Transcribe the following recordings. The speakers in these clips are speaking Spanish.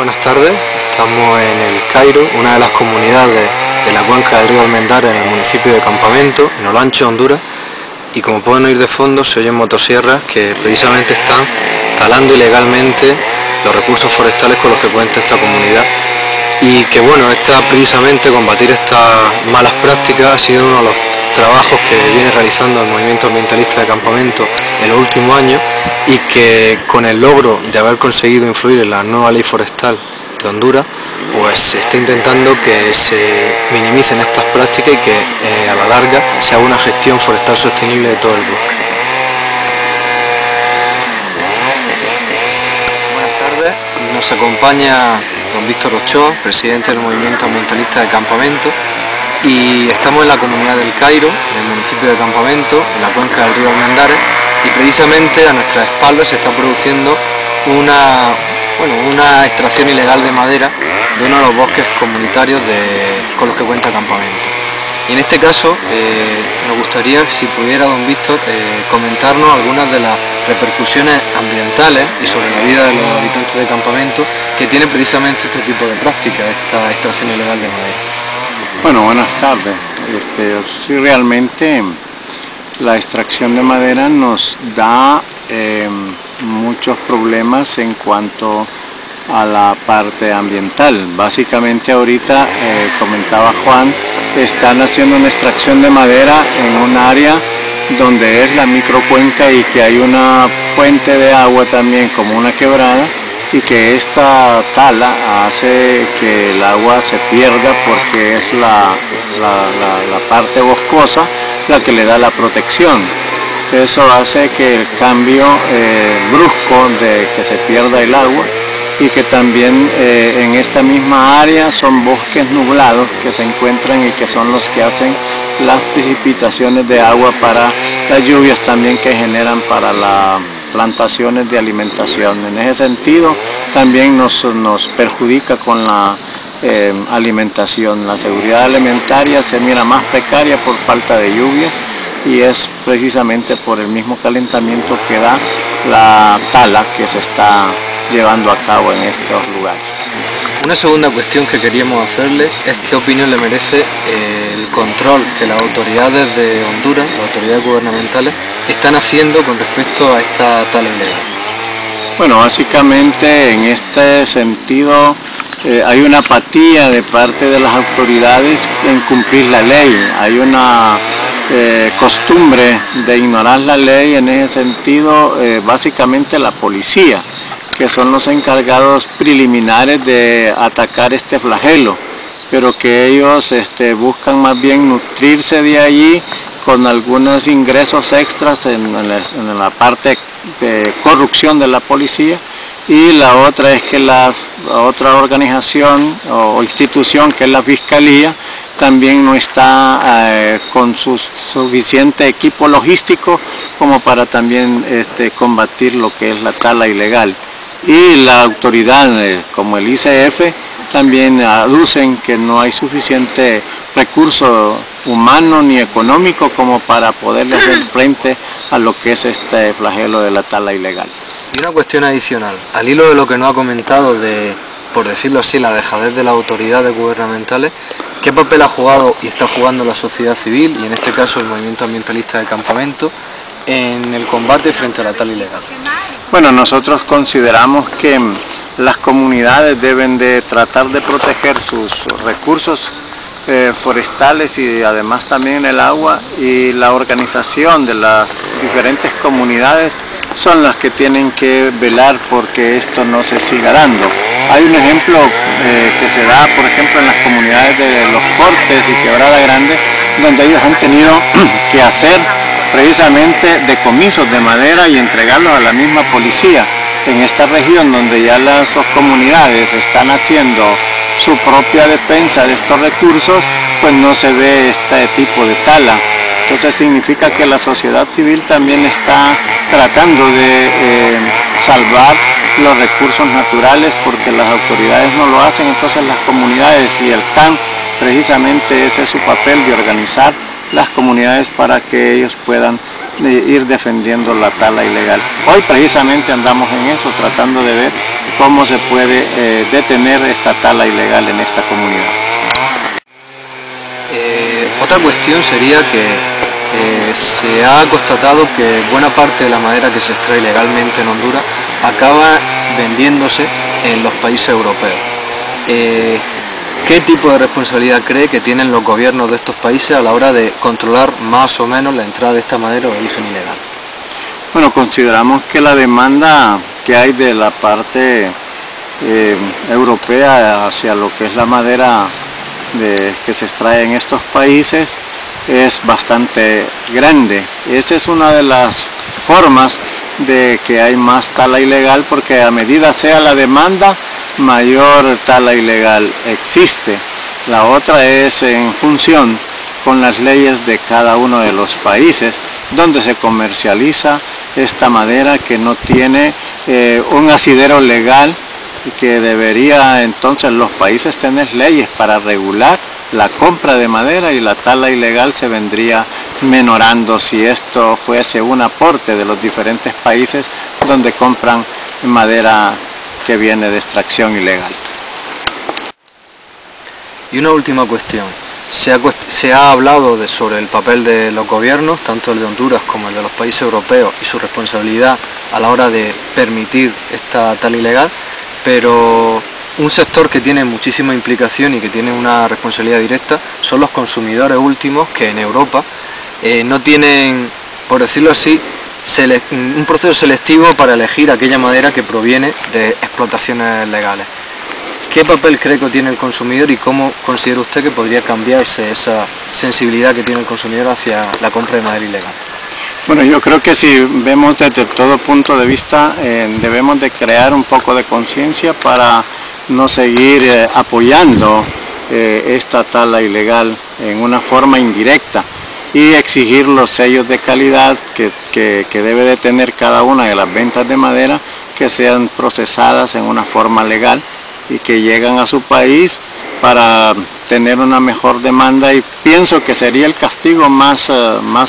Buenas tardes, estamos en El Cairo, una de las comunidades de la cuenca del río Almendares en el municipio de Campamento, en Olancho, Honduras, y como pueden oír de fondo se oyen motosierras que precisamente están talando ilegalmente los recursos forestales con los que cuenta esta comunidad, y que bueno, precisamente combatir estas malas prácticas ha sido uno de los trabajos que viene realizando el movimiento ambientalista de Campamento en los últimos años, y que con el logro de haber conseguido influir en la nueva ley forestal de Honduras, pues se está intentando que se minimicen estas prácticas y que a la larga se haga una gestión forestal sostenible de todo el bosque. Buenas tardes, nos acompaña don Víctor Ochoa, presidente del movimiento ambientalista de Campamento, y estamos en la comunidad del Cairo, en el municipio de Campamento, en la cuenca del río Almendares, y precisamente a nuestras espaldas se está produciendo una extracción ilegal de madera de uno de los bosques comunitarios con los que cuenta Campamento. Y en este caso nos gustaría, si pudiera don Víctor, comentarnos algunas de las repercusiones ambientales y sobre la vida de los habitantes de Campamento que tiene precisamente este tipo de práctica, esta extracción ilegal de madera. Bueno, buenas tardes. Sí, realmente la extracción de madera nos da muchos problemas en cuanto a la parte ambiental. Básicamente ahorita, comentaba Juan, están haciendo una extracción de madera en un área donde es la microcuenca y que hay una fuente de agua también como una quebrada, y que esta tala hace que el agua se pierda porque es la parte boscosa la que le da la protección. Eso hace que el cambio brusco de que se pierda el agua, y que también en esta misma área son bosques nublados que se encuentran y que son los que hacen las precipitaciones de agua para las lluvias también que generan para las plantaciones de alimentación. En ese sentido también nos perjudica con la alimentación. La seguridad alimentaria se mira más precaria por falta de lluvias, y es precisamente por el mismo calentamiento que da la tala que se está llevando a cabo en estos lugares. Una segunda cuestión que queríamos hacerle es qué opinión le merece el control que las autoridades de Honduras, las autoridades gubernamentales, están haciendo con respecto a esta tala ilegal. Bueno, básicamente en este sentido hay una apatía de parte de las autoridades en cumplir la ley. Hay una costumbre de ignorar la ley. En ese sentido, básicamente la policía, que son los encargados preliminares de atacar este flagelo, pero que ellos buscan más bien nutrirse de allí con algunos ingresos extras en la parte de corrupción de la policía. Y la otra es que la otra organización o institución, que es la Fiscalía, también no está con su suficiente equipo logístico como para también combatir lo que es la tala ilegal. Y la autoridad, como el ICF, también aducen que no hay suficiente recurso humano ni económico como para poderle hacer frente a lo que es este flagelo de la tala ilegal. Y una cuestión adicional, al hilo de lo que nos ha comentado de, por decirlo así, la dejadez de las autoridades gubernamentales, ¿qué papel ha jugado y está jugando la sociedad civil, y en este caso el movimiento ambientalista de Campamento, en el combate frente a la tala ilegal? Bueno, nosotros consideramos que las comunidades deben de tratar de proteger sus recursos forestales y además también el agua, y la organización de las diferentes comunidades son las que tienen que velar porque esto no se siga dando. Hay un ejemplo que se da, por ejemplo, en las comunidades de Los Cortes y Quebrada Grande, donde ellos han tenido que hacer precisamente decomisos de madera y entregarlos a la misma policía. En esta región donde ya las comunidades están haciendo su propia defensa de estos recursos, pues no se ve este tipo de tala. Entonces significa que la sociedad civil también está tratando de salvar los recursos naturales, porque las autoridades no lo hacen. Entonces las comunidades y el CAN, precisamente ese es su papel, de organizar las comunidades para que ellos puedan ir defendiendo la tala ilegal. Hoy precisamente andamos en eso, tratando de ver cómo se puede detener esta tala ilegal en esta comunidad. Otra cuestión sería que se ha constatado que buena parte de la madera que se extrae ilegalmente en Honduras acaba vendiéndose en los países europeos. ¿Qué tipo de responsabilidad cree que tienen los gobiernos de estos países a la hora de controlar más o menos la entrada de esta madera de origen ilegal? Bueno, consideramos que la demanda que hay de la parte europea hacia lo que es la madera que se extrae en estos países es bastante grande. Esa es una de las formas de que hay más tala ilegal, porque a medida sea la demanda, mayor tala ilegal existe. La otra es en función con las leyes de cada uno de los países donde se comercializa esta madera que no tiene un asidero legal, y que debería entonces los países tener leyes para regular la compra de madera, y la tala ilegal se vendría menorando si esto fuese un aporte de los diferentes países donde compran madera que viene de extracción ilegal. Y una última cuestión. Se ha hablado sobre el papel de los gobiernos, tanto el de Honduras como el de los países europeos, y su responsabilidad a la hora de permitir esta tala ilegal, pero un sector que tiene muchísima implicación y que tiene una responsabilidad directa son los consumidores últimos, que en Europa no tienen, por decirlo así, un proceso selectivo para elegir aquella madera que proviene de explotaciones legales. ¿Qué papel cree que tiene el consumidor y cómo considera usted que podría cambiarse esa sensibilidad que tiene el consumidor hacia la compra de madera ilegal? Bueno, yo creo que si vemos desde todo punto de vista, debemos de crear un poco de conciencia para no seguir apoyando esta tala ilegal en una forma indirecta, y exigir los sellos de calidad que debe de tener cada una de las ventas de madera, que sean procesadas en una forma legal y que llegan a su país para tener una mejor demanda. Y pienso que sería el castigo más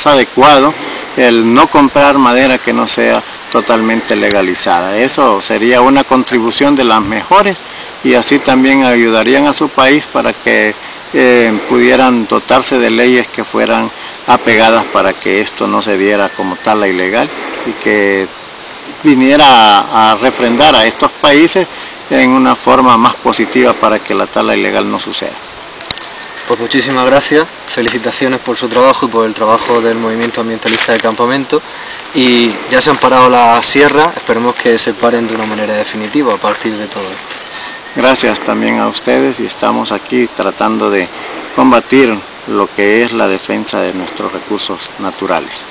adecuado el no comprar madera que no sea totalmente legalizada. Eso sería una contribución de las mejores, y así también ayudarían a su país para que pudieran dotarse de leyes que fueran apegadas para que esto no se diera como tala ilegal, y que viniera a refrendar a estos países en una forma más positiva para que la tala ilegal no suceda. Pues muchísimas gracias, felicitaciones por su trabajo y por el trabajo del movimiento ambientalista de Campamento, y ya se han parado las sierras, esperemos que se paren de una manera definitiva a partir de todo esto. Gracias también a ustedes, y estamos aquí tratando de combatir lo que es la defensa de nuestros recursos naturales.